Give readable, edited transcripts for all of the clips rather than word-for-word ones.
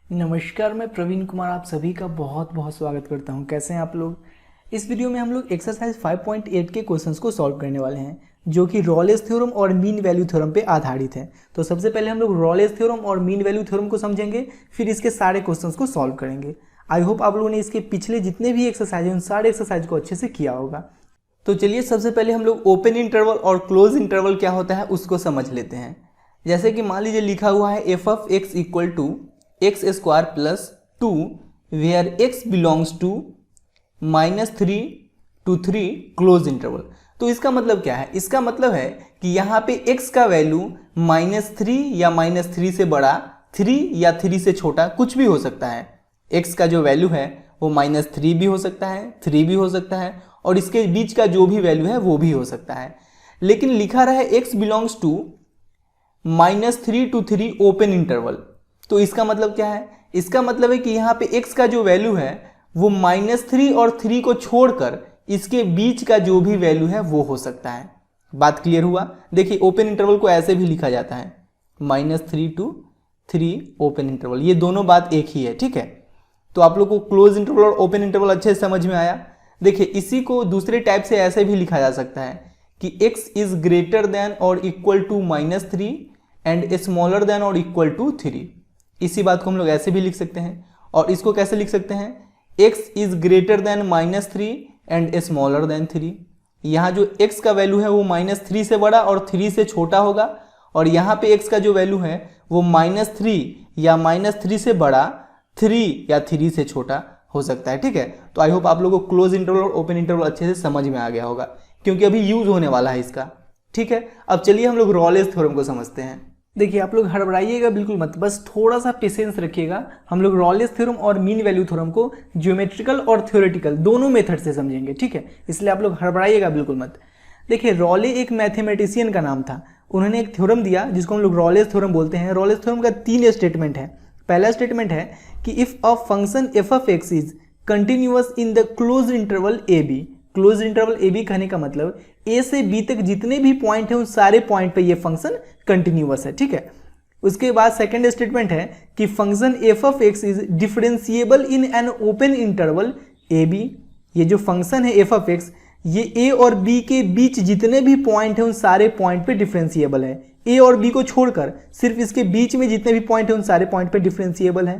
नमस्कार, मैं प्रवीण कुमार आप सभी का बहुत बहुत स्वागत करता हूं। कैसे हैं आप लोग। इस वीडियो में हम लोग एक्सरसाइज 5.8 के क्वेश्चंस को सॉल्व करने वाले हैं, जो कि रॉलेस थ्योरम और मीन वैल्यू थ्योरम पे आधारित है। तो सबसे पहले हम लोग रॉलेस थ्योरम और मीन वैल्यू थ्योरम को समझेंगे, फिर इसके सारे क्वेश्चंस को सॉल्व करेंगे। आई होप आप लोगों ने इसके पिछले जितने भी एक्सरसाइज हैं उन सारे एक्सरसाइज को अच्छे से किया होगा। तो चलिए सबसे पहले हम लोग ओपन इंटरवल और क्लोज इंटरवल क्या होता है उसको समझ लेते हैं। जैसे कि मान लीजिए लिखा हुआ है F of x equal to x square plus 2 where x belongs to -3 to 3 close interval. तो इसका मतलब क्या है? इसका मतलब है कि यहाँ पे x का वैल्यू -3 या -3 से बड़ा, 3 या 3 से छोटा कुछ भी हो सकता है। x का जो वैल्यू है वो -3 भी हो सकता है, 3 भी हो सकता है, और इसके बीच का जो भी वैल्यू है वो भी हो सकता है। लेकिन लिखा रहा है x belongs to -3 to 3 open interval. तो इसका मतलब क्या है? इसका मतलब है कि यहाँ पे x का जो वैल्यू है वो -3 और 3 को छोड़कर इसके बीच का जो भी वैल्यू है वो हो सकता है। बात क्लियर हुआ? देखिए ओपन इंटरवल को ऐसे भी लिखा जाता है, -3 to 3 ओपन इंटरवल, ये दोनों बात एक ही है। ठीक है, तो आप लोग को क्लोज इंटरवल और ओपन इंटरवल अच्छे से समझ में आया। देखिए इसी को दूसरे टाइप से ऐसे भी लिखा जा सकता है कि x इज ग्रेटर देन और equal to -3 and smaller than और इक्वल टू 3। इसी बात को हम लोग ऐसे भी लिख सकते हैं। और इसको कैसे लिख सकते हैं? x is greater then -3 and smaller then 3। यहाँ जो x का वैल्यू है वो -3 से बड़ा और 3 से छोटा होगा, और यहाँ पे x का जो वैल्यू है वो -3 या -3 से बड़ा, 3 या 3 से छोटा हो सकता है। ठीक है, तो आई होप आप लोगों को क्लोज इंटरवल और ओपन इंटरवल अच्छे से समझ में आ गया होगा, क्योंकि अभी यूज होने वाला है इसका। ठीक है, अब चलिए हम लोग रॉलेस थ्योरम को समझते हैं। देखिए आप लोग हड़बड़ाइएगा बिल्कुल मत, बस थोड़ा सा पेशेंस रखिएगा। हम लोग रॉलेस थ्योरम और मीन वैल्यू थ्योरम को ज्योमेट्रिकल और थ्योरेटिकल दोनों मेथड से समझेंगे। ठीक है, इसलिए आप लोग हड़बड़ाइएगा बिल्कुल मत। देखिए रॉले एक मैथमेटिशियन का नाम था। उन्होंने एक थ्योरम दिया जिसको हम लोग रॉलेस थ्योरम बोलते हैं। रॉलेस थ्योरम का 3 स्टेटमेंट है। पहला स्टेटमेंट है कि if a function F of x is continuous in the close interval A B. Close interval A B कहने का मतलब ए से बी तक जितने भी पॉइंट है उन सारे पॉइंट पे ये फंक्शन कंटिन्यूअस है। ठीक है, उसके बाद सेकंड स्टेटमेंट है कि function F of x is differentiable in an open interval A B. ये जो फंक्शन है एफ ऑफ एक्स, ये ए और बी के बीच जितने भी पॉइंट है उन सारे पॉइंट पे डिफरेंशिएबल है। ए और बी को छोड़कर सिर्फ इसके बीच में जितने भी पॉइंट है उन सारे पॉइंट पे डिफरेंशिएबल है।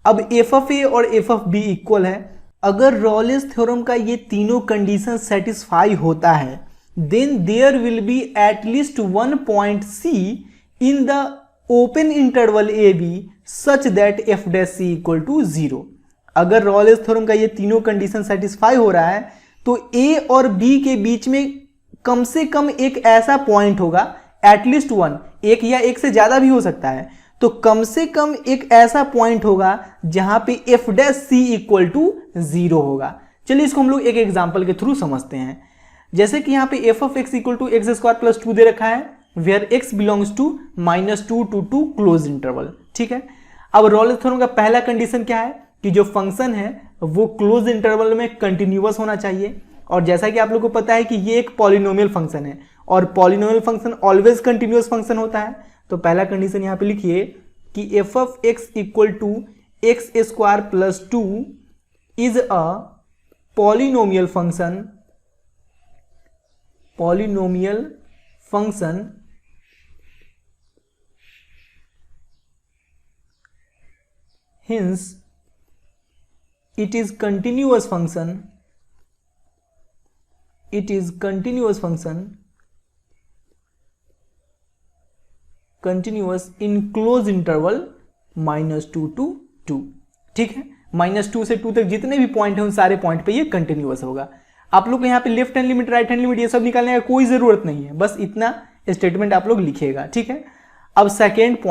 अब एफ ऑफ ए और एफ ऑफ बी इक्वल है। अगर रॉलेस थ्योरम का ये तीनों कंडीशन सेटिस्फाई होता है, then there will be at least one point C in the open interval A B such that F dash C equal to 0। अगर रॉलेस थ्योरम का ये तीनों कंडीशन सेटिस्फाई हो रहा है तो ए और बी के बीच में कम से कम एक ऐसा पॉइंट होगा, एटलीस्ट वन, एक या एक से ज्यादा भी हो सकता है, तो कम से कम एक ऐसा पॉइंट होगा जहां पे F dash C equal to 0 होगा। चलिए इसको हम लोग एक एग्जांपल के थ्रू समझते हैं। जैसे कि यहाँ पे F of x equal to x square plus 2 दे रखा है, where x belongs to -2 to 2 close interval. ठीक है, अब रॉलेस थ्योरम का पहला कंडीशन क्या है कि जो फंक्शन है वो क्लोज इंटरवल में कंटिन्यूअस होना चाहिए। और जैसा कि आप लोगों को पता है कि ये एक पॉलिनोमियल फंक्शन है और polynomial function always continuous function होता है। तो पहला कंडीशन यहाँ पे लिखिए कि F of x equal to x square plus 2 is a polynomial function hence it is continuous function continuous in close interval -2 to 2। ठीक है, -2 से 2 तक जितने भी पॉइंट है उन सारे पॉइंट पे ये कंटिन्यूअस होगा। आप लोग को यहाँ पे left hand limit, right hand limit ये सब निकालने का कोई जरूरत नहीं है, बस इतना स्टेटमेंट आप लोग लिखिएगा। ठीक है, अब सेकेंड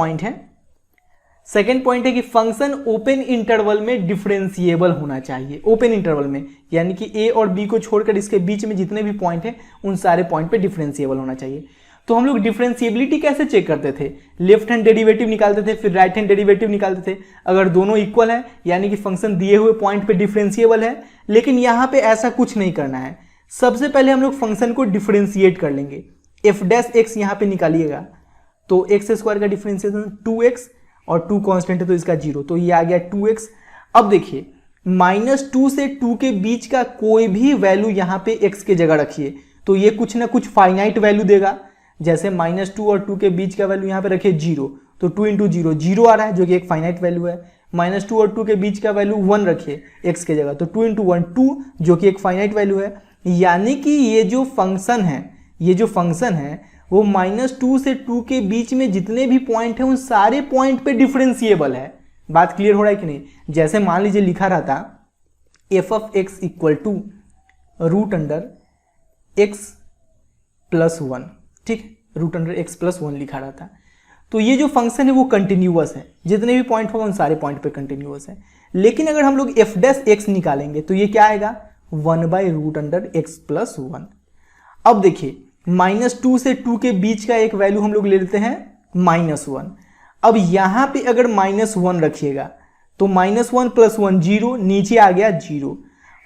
पॉइंट है कि फंक्शन ओपन इंटरवल में डिफरेंशिएबल होना चाहिए। ओपन इंटरवल में यानी कि ए और बी को छोड़कर इसके बीच में जितने भी पॉइंट हैं उन सारे पॉइंट पे डिफरेंशिएबल होना चाहिए। तो हम लोग डिफरेंशिएबिलिटी कैसे चेक करते थे? लेफ्ट हैंड डेरिवेटिव निकालते थे, फिर राइट हैंड डेरिवेटिव निकालते थे। अगर दोनों इक्वल है यानी कि फंक्शन दिए हुए पॉइंट पे डिफरेंशिएबल है। लेकिन यहाँ पे ऐसा कुछ नहीं करना है। सबसे पहले हम लोग फंक्शन को डिफरेंशिएट कर लेंगे। एफ डैश एक्स यहाँ पे निकालिएगा तो एक्स स्क्वायर का डिफरेंशिएशन 2x और 2 कांस्टेंट है तो इसका 0, तो ये आ गया 2x। अब देखिए -2 से 2 के बीच का कोई भी वैल्यू यहाँ पे x के जगह रखिए तो ये कुछ ना कुछ फाइनाइट वैल्यू देगा। जैसे -2 और 2 के बीच का वैल्यू यहाँ पे रखिए 0, तो 2 इंटू 0 0 आ रहा है जो कि एक फाइनाइट वैल्यू है। -2 और 2 के बीच का वैल्यू 1 रखिए x के जगह, तो 2 इंटू 1 2 जो कि एक फाइनाइट वैल्यू है। यानी कि ये जो फंक्शन है वो -2 से 2 के बीच में जितने भी पॉइंट हैं उन सारे पॉइंट पे डिफरेंशिएबल है। बात क्लियर हो रहा है कि नहीं? जैसे मान लीजिए लिखा रहा था f of x equal to √x+1, ठीक है, √x+1 लिखा रहा था। तो ये जो फंक्शन है वो कंटिन्यूअस है, जितने भी पॉइंट होगा उन सारे पॉइंट पे कंटिन्यूअस है। लेकिन अगर हम लोग f' निकालेंगे तो ये क्या आएगा 1/√x+1। अब देखिए -2 से 2 के बीच का एक वैल्यू हम लोग ले लेते हैं -1। अब यहां पे अगर -1 रखिएगा तो -1 + 1 0, नीचे आ गया 0।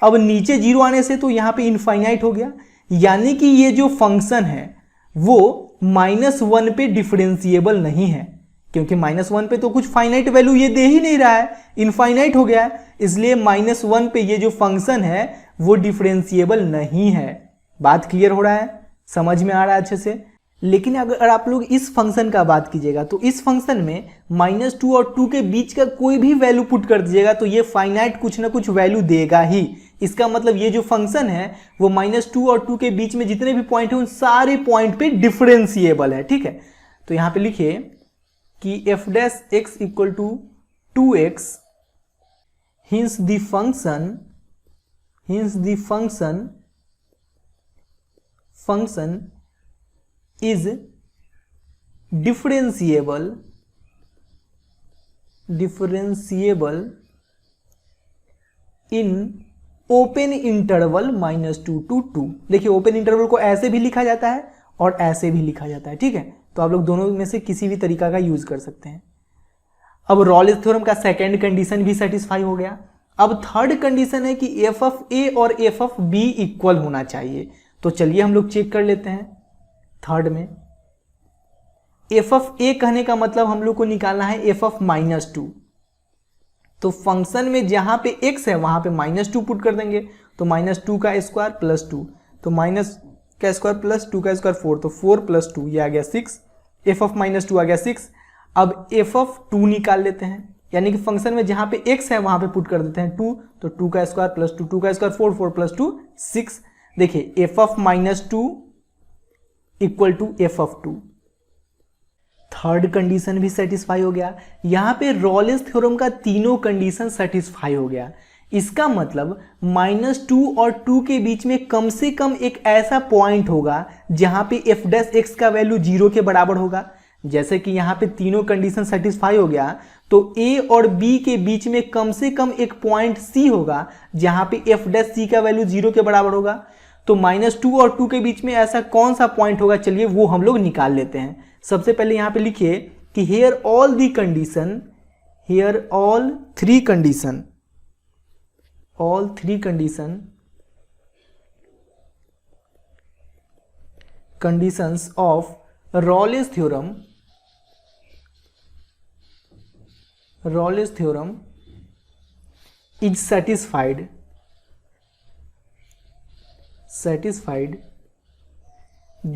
अब नीचे 0 आने से तो यहां पे इनफाइनाइट हो गया, यानी कि ये जो फंक्शन है वो -1 पे डिफरेंशिएबल नहीं है, क्योंकि -1 पे तो कुछ फाइनाइट वैल्यू ये दे ही नहीं रहा है, इनफाइनाइट हो गया है। इसलिए -1 पे ये जो फंक्शन है वो डिफरेंशिएबल नहीं है। बात क्लियर हो रहा है, समझ में आ रहा है अच्छे से? लेकिन अगर आप लोग इस फंक्शन का बात कीजिएगा तो इस फंक्शन में -2 और 2 के बीच का कोई भी वैल्यू पुट कर दीजिएगा तो ये फाइनाइट कुछ ना कुछ वैल्यू देगा ही। इसका मतलब ये जो फंक्शन है वो -2 और 2 के बीच में जितने भी पॉइंट हैं उन सारे पॉइंट पे डिफरेंशिएबल है, ठीक है। तो यहां पे लिखिए कि f' equal to 2x, hence the function is differentiable in open interval -2 to 2। देखिए ओपन इंटरवल को ऐसे भी लिखा जाता है और ऐसे भी लिखा जाता है, ठीक है। तो आप लोग दोनों में से किसी भी तरीका का यूज कर सकते हैं। अब रॉलेस थ्योरम का सेकेंड कंडीशन भी सेटिस्फाई हो गया। अब थर्ड कंडीशन है कि f of a और f of b इक्वल होना चाहिए। तो चलिए हम लोग चेक कर लेते हैं। थर्ड में f of a कहने का मतलब हम लोग को निकालना है f of -2। तो फंक्शन में जहां पे x है वहां पे -2 पुट कर देंगे, तो -2 का स्क्वायर प्लस 2, तो माइनस का स्क्वायर प्लस 2 का स्क्वायर 4, तो 4 + 2 ये आ गया 6, f of -2 आ गया 6। अब f of 2 निकाल लेते हैं, यानी कि फंक्शन में जहां पे x है वहां पे पुट कर देते हैं 2, तो 2 का स्क्वायर प्लस 2, 2 का स्क्वायर 4, 4 + 2 6। देखिए f of -2 equal to f of 2। Third condition भी सेटिस्फाई हो गया। यहां पे रॉलेस थ्योरम का तीनों कंडीशन सेटिस्फाई हो गया। इसका मतलब -2 और 2 के बीच में कम से कम एक ऐसा पॉइंट होगा जहां पे f' का वैल्यू 0 के बराबर होगा। जैसे कि यहां पे तीनों कंडीशन सेटिस्फाई हो गया तो a और b के बीच में कम से कम एक पॉइंट c होगा जहां पे f' का वैल्यू 0 के बराबर होगा। तो -2 और 2 के बीच में ऐसा कौन सा पॉइंट होगा, चलिए वो हम लोग निकाल लेते हैं। सबसे पहले यहां पे लिखिए कि here all three conditions of Rolle's theorem is satisfied,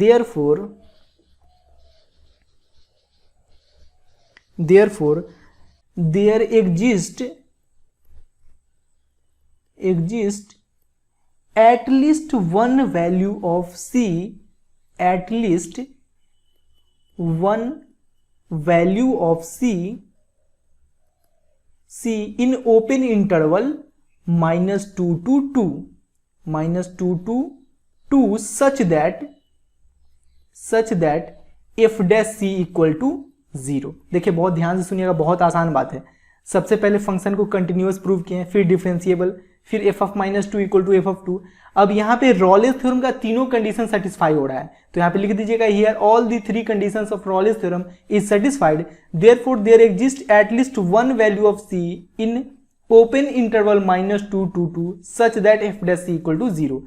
therefore there exist at least one value of c in open interval -2 to 2 such that f' equal to 0। देखिए बहुत ध्यान से सुनिएगा, बहुत आसान बात है। सबसे पहले फंक्शन को कंटिन्यूअस प्रूव किए, फिर डिफरेंशिएबल, फिर f of -2 equal to f of 2। अब यहाँ पे रॉलेस थ्योरम का तीनों कंडीशन सेटिस्फाई हो रहा है, तो यहाँ पे लिख दीजिएगा here all the three conditions of Rolle's theorem is satisfied, therefore there exist at least one value of c in open interval -2 to 2 such that f' equal to 0।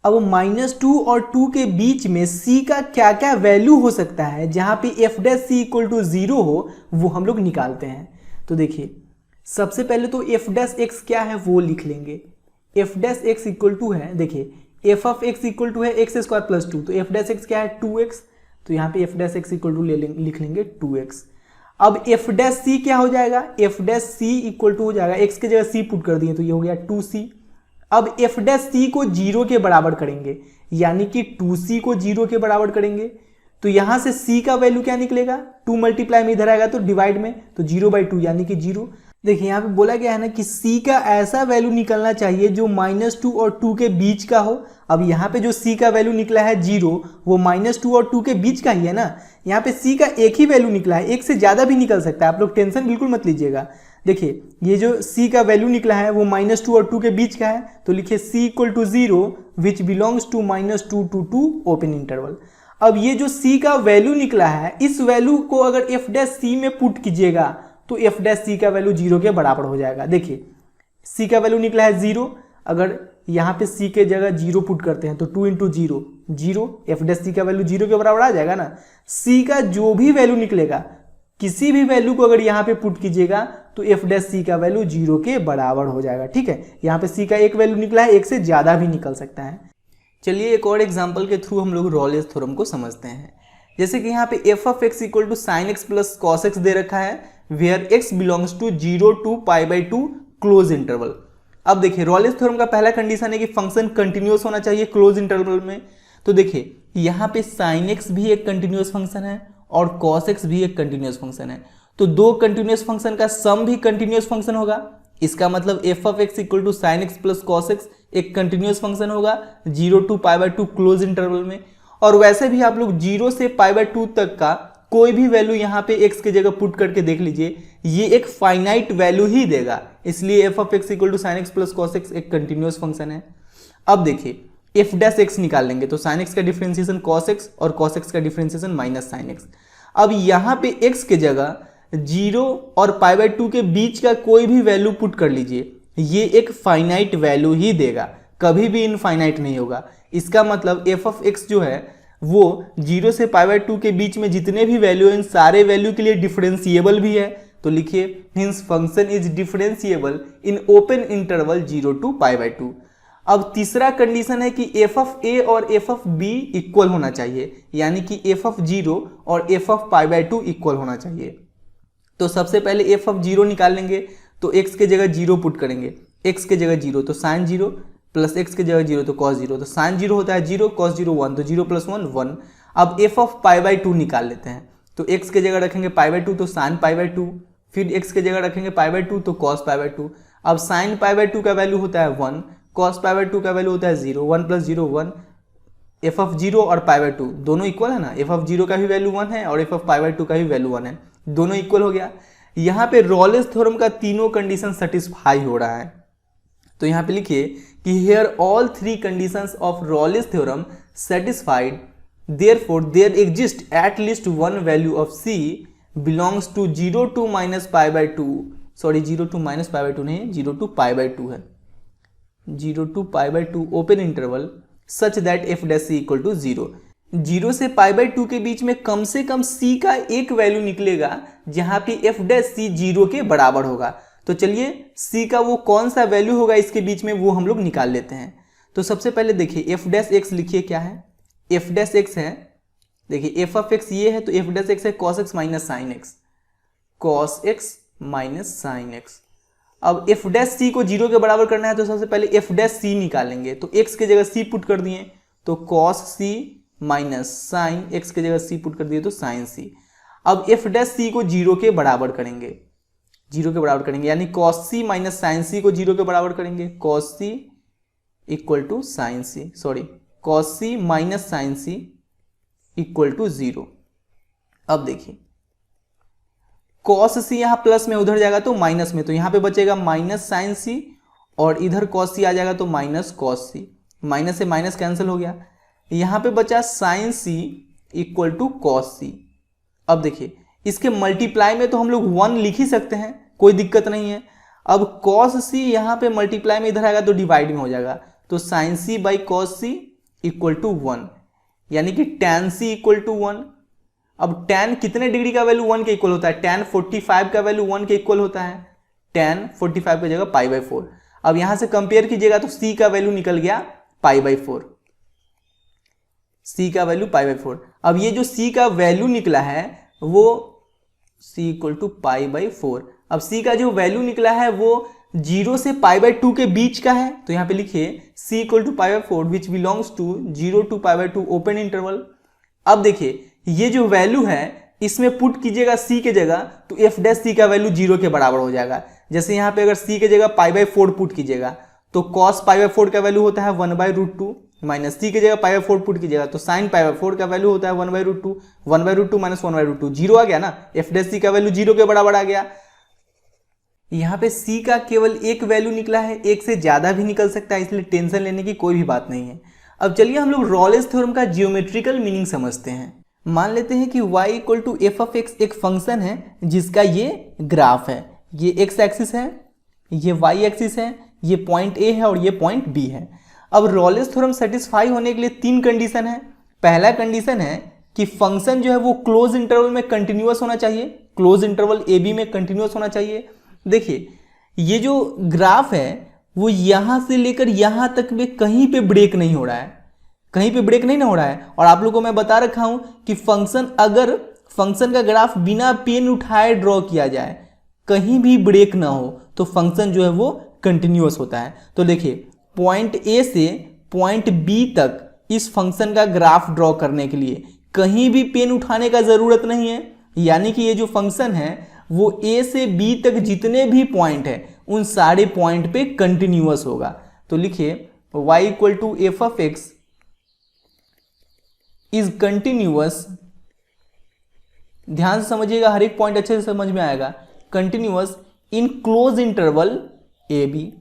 अब -2 और 2 के बीच में c का क्या क्या वैल्यू हो सकता है जहां पे f dash c equal to 0 हो वो हम लोग निकालते हैं। तो देखिए सबसे पहले तो f डैश x क्या है वो लिख लेंगे। f dash x equal to है, देखिए f of x equal to है x स्क्वायर प्लस 2, तो f डैश x क्या है 2x, तो यहाँ पे f dash x equal to लिख लेंगे 2x। अब f डैश c क्या हो जाएगा, f dash c equal to हो जाएगा, x की जगह c पुट कर दिए तो ये हो गया 2c। अब f डैश c को 0 के बराबर करेंगे, यानी कि 2c को 0 के बराबर करेंगे, तो यहां से c का वैल्यू क्या निकलेगा, 2 मल्टीप्लाई में इधर आएगा तो डिवाइड में, तो 0/2 यानी कि 0। देखिए यहाँ पे बोला गया है ना कि c का ऐसा वैल्यू निकलना चाहिए जो -2 और 2 के बीच का हो। अब यहाँ पे जो c का वैल्यू निकला है 0, वो -2 और 2 के बीच का ही है ना। यहाँ पे c का एक ही वैल्यू निकला है, एक से ज़्यादा भी निकल सकता है, आप लोग टेंशन बिल्कुल मत लीजिएगा। देखिए ये जो c का वैल्यू निकला है वो -2 और 2 के बीच का है, तो लिखिए c equal to 0 which belongs to -2 to 2 open interval. अब ये जो c का वैल्यू निकला है, इस वैल्यू को अगर f डैश c में पुट कीजिएगा तो f डैश c का वैल्यू 0 के बराबर हो जाएगा। देखिए c का वैल्यू निकला है 0, अगर यहाँ पे c के जगह 0 पुट करते हैं तो 2 इंटू 0 0, f डैश c का वैल्यू 0 के बराबर आ जाएगा ना। c का जो भी वैल्यू निकलेगा, किसी भी वैल्यू को अगर यहाँ पे पुट कीजिएगा तो f डैश c का वैल्यू 0 के बराबर हो जाएगा। ठीक है, यहाँ पे c का एक वैल्यू निकला है, एक से ज़्यादा भी निकल सकता है। चलिए एक और एग्जाम्पल के थ्रू हम लोग रॉलेस थ्योरम को समझते हैं। जैसे कि यहाँ पे f of x equal to sine x plus cos x दे रखा है, where x belongs to 0 to π/2 close interval. अब देखिए रॉलेस थ्योरम का पहला कंडीशन है कि फंक्शन कंटिन्यूअस होना चाहिए क्लोज इंटरवल में। तो देखिए यहाँ पे साइन एक्स भी एक कंटिन्यूअस फंक्शन है और कॉस एक्स भी एक कंटिन्यूअस फंक्शन है, तो दो कंटिन्यूअस फंक्शन का सम भी कंटिन्यूअस फंक्शन होगा। इसका मतलब f of x equal to sine x plus cos X एक कंटिन्यूअस फंक्शन होगा 0 to π/2 क्लोज इंटरवल में। और वैसे भी आप लोग 0 से π/2 तक का कोई भी वैल्यू यहाँ पे x की जगह पुट करके देख लीजिए, ये एक फाइनाइट वैल्यू ही देगा, इसलिए f of x equal to sine x plus cos X एक कंटिन्यूअस फंक्शन है। अब देखिए f डैश x निकाल लेंगे, तो साइन एक्स का डिफरेंशिएशन cos x और cos x का डिफरेंशिएशन माइनस साइन एक्स। अब यहाँ पे x के जगह 0 और π/2 के बीच का कोई भी वैल्यू पुट कर लीजिए, ये एक फाइनाइट वैल्यू ही देगा, कभी भी इनफाइनाइट नहीं होगा। इसका मतलब f ऑफ x जो है वो 0 से π/2 के बीच में जितने भी वैल्यू हैं इन सारे वैल्यू के लिए डिफरेंशिएबल भी है। तो लिखिए hints function is differentiable in open interval 0 to π/2। अब तीसरा कंडीशन है कि f ऑफ a और f ऑफ b इक्वल होना चाहिए, यानी कि f ऑफ 0 और f ऑफ π/2 इक्वल होना चाहिए। तो सबसे पहले f ऑफ 0 निकाल लेंगे, तो x के जगह 0 पुट करेंगे, x के जगह 0 तो साइन 0 प्लस x के जगह 0 तो कॉस 0, तो साइन 0 होता है 0, कॉस 0 1, तो 0 प्लस 1 1। अब f ऑफ π/2 निकाल लेते हैं, तो x के जगह रखेंगे π/2 तो साइन π/2, फिर x के जगह रखेंगे π/2 तो कॉस π/2। अब साइन π/2 का वैल्यू होता है 1, कॉस π/2 का वैल्यू होता है 0, 1 प्लस 0 1। f ऑफ 0 और π/2 दोनों इक्वल है ना, f ऑफ 0 का भी वैल्यू 1 है और f ऑफ π/2 का भी वैल्यू 1 है, दोनों इक्वल हो गया। यहाँ पे रॉलेस थ्योरम का तीनों कंडीशन सेटिस्फाई हो रहा है, तो यहाँ पे लिखिए कि here all three conditions of Rolle's theorem satisfied, therefore there exist at least one value of c belongs to 0 to -π/2, sorry 0 to -π/2 नहीं, 0 to π/2 है, 0 to π/2 open interval such that f dash c equal to 0। 0 से π/2 के बीच में कम से कम c का एक value निकलेगा जहां पे f डैश c 0 के बराबर होगा। तो चलिए c का वो कौन सा वैल्यू होगा इसके बीच में वो हम लोग निकाल लेते हैं। तो सबसे पहले देखिए f डैश x लिखिए क्या है, f डैश x है, देखिए f ऑफ x ये है तो f डैश x है cos x minus sine x, cos x minus sine x। अब f डैश c को 0 के बराबर करना है तो सबसे पहले f डैश c निकालेंगे, तो x के जगह c पुट कर दिए तो cos c minus sine x के जगह c पुट कर दिए तो साइन c। अब f डैश c को 0 के बराबर करेंगे, 0 के बराबर करेंगे, यानी cos c minus sine c को 0 के बराबर करेंगे, cos c equal to sine c, sorry cos c minus sine c equal to 0। अब देखिए cos c यहाँ प्लस में उधर जाएगा तो माइनस में, तो यहाँ पे बचेगा माइनस साइन c और इधर cos c आ जाएगा तो माइनस cos c, माइनस से माइनस कैंसिल हो गया, यहाँ पे बचा sine c equal to cos c। अब देखिए इसके मल्टीप्लाई में तो हम लोग 1 लिख ही सकते हैं, कोई दिक्कत नहीं है। अब cos c यहाँ पे मल्टीप्लाई में इधर आएगा तो डिवाइड में हो जाएगा, तो sine c by cos c equal to 1, यानी कि tan c इक्वल टू 1। अब tan कितने डिग्री का वैल्यू 1 के इक्वल होता है? tan 45 का वैल्यू 1 के इक्वल होता है, tan 45 की जगह π/4। अब यहां से कंपेयर कीजिएगा तो c का वैल्यू निकल गया π/4, c का वैल्यू π/4। अब ये जो c का वैल्यू निकला है वो c इक्वल टू π/4। अब c का जो वैल्यू निकला है वो 0 से π/2 के बीच का है, तो यहां पे लिखिए c equal to π/4 which belongs to 0 to π/2 open interval. अब देखिए ये जो वैल्यू है इसमें पुट कीजिएगा c के जगह तो f डैश c का वैल्यू 0 के बराबर हो जाएगा। जैसे यहाँ पे अगर c के जगह π/4 पुट कीजिएगा तो cos π/4 का वैल्यू होता है 1/√2 माइनस c के जगह π/4 पुट कीजिएगा तो sin π/4 का वैल्यू होता है 1/√2, 1/√2 माइनस 1/√2 0 आ गया ना, f डैश c का वैल्यू 0 के बराबर आ गया। यहाँ पे c का केवल एक वैल्यू निकला है, एक से ज्यादा भी निकल सकता है, इसलिए टेंशन लेने की कोई भी बात नहीं है। अब चलिए हम लोग रॉलेस थ्योरम का जियोमेट्रिकल मीनिंग समझते हैं। मान लेते हैं कि y equal to F of X एक फंक्शन है जिसका ये ग्राफ है, ये x एक्सिस है, ये y एक्सिस है, ये पॉइंट a है और ये पॉइंट b है। अब रॉलेस थ्योरम सेटिस्फाई होने के लिए तीन कंडीशन है। पहला कंडीशन है कि फंक्शन जो है वो क्लोज इंटरवल में कंटिन्यूअस होना चाहिए, क्लोज इंटरवल ए बी में कंटिन्यूअस होना चाहिए। देखिए ये जो ग्राफ है वो यहां से लेकर यहां तक में कहीं पे ब्रेक नहीं हो रहा है, कहीं पे ब्रेक नहीं ना हो रहा है। और आप लोगों को मैं बता रखा हूं कि अगर फंक्शन का ग्राफ बिना पेन उठाए ड्रॉ किया जाए, कहीं भी ब्रेक ना हो, तो फंक्शन जो है वो कंटिन्यूअस होता है। तो देखिए पॉइंट ए से पॉइंट बी तक इस फंक्शन का ग्राफ ड्रॉ करने के लिए कहीं भी पेन उठाने का जरूरत नहीं है, यानी कि ये जो फंक्शन है वो ए से बी तक जितने भी पॉइंट है उन सारे पॉइंट पे कंटिन्यूअस होगा। तो लिखिए y equal to F of x is continuous, ध्यान से समझिएगा, हर एक पॉइंट अच्छे से समझ में आएगा, continuous in close interval A B.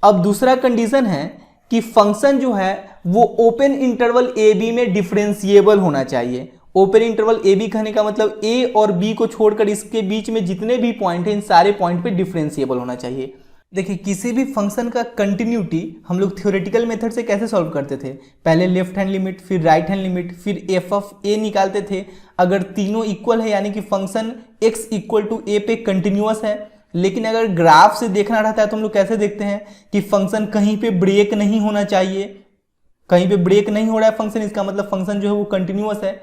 अब दूसरा कंडीशन है कि फंक्शन जो है वो ओपन इंटरवल ए बी में डिफरेंशिएबल होना चाहिए। ओपन इंटरवल ए बी कहने का मतलब ए और बी को छोड़कर इसके बीच में जितने भी पॉइंट हैं इन सारे पॉइंट पे डिफरेंशिएबल होना चाहिए। देखिए किसी भी फंक्शन का कंटिन्यूटी हम लोग थ्योरेटिकल मेथड से कैसे सॉल्व करते थे? पहले लेफ्ट हैंड लिमिट, फिर राइट हैंड लिमिट, फिर एफ ऑफ ए निकालते थे। अगर तीनों इक्वल है यानी कि फंक्शन x इक्वल टू ए पे कंटिन्यूअस है। लेकिन अगर ग्राफ से देखना रहता है तो हम लोग कैसे देखते हैं कि फंक्शन कहीं पे ब्रेक नहीं होना चाहिए, कहीं पे ब्रेक नहीं हो रहा है फंक्शन, इसका मतलब फंक्शन जो है वो कंटिन्यूअस है।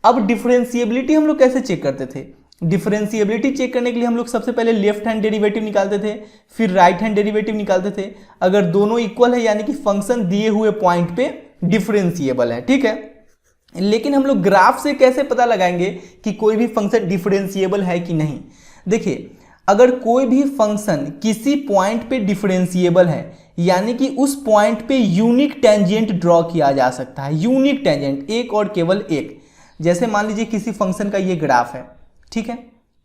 अब डिफरेंशिएबिलिटी हम लोग कैसे चेक करते थे? डिफरेंशिएबिलिटी चेक करने के लिए हम लोग सबसे पहले लेफ्ट हैंड डेरिवेटिव निकालते थे, फिर राइट हैंड डेरिवेटिव निकालते थे। अगर दोनों इक्वल है यानी कि फंक्शन दिए हुए पॉइंट पे डिफरेंशिएबल है, ठीक है। लेकिन हम लोग ग्राफ से कैसे पता लगाएंगे कि कोई भी फंक्शन डिफरेंशिएबल है कि नहीं? देखिए अगर कोई भी फंक्शन किसी पॉइंट पे डिफरेंशिएबल है यानी कि उस पॉइंट पे यूनिक टेंजेंट ड्रॉ किया जा सकता है, यूनिक टेंजेंट, एक और केवल एक। जैसे मान लीजिए किसी फंक्शन का ये ग्राफ है, ठीक है,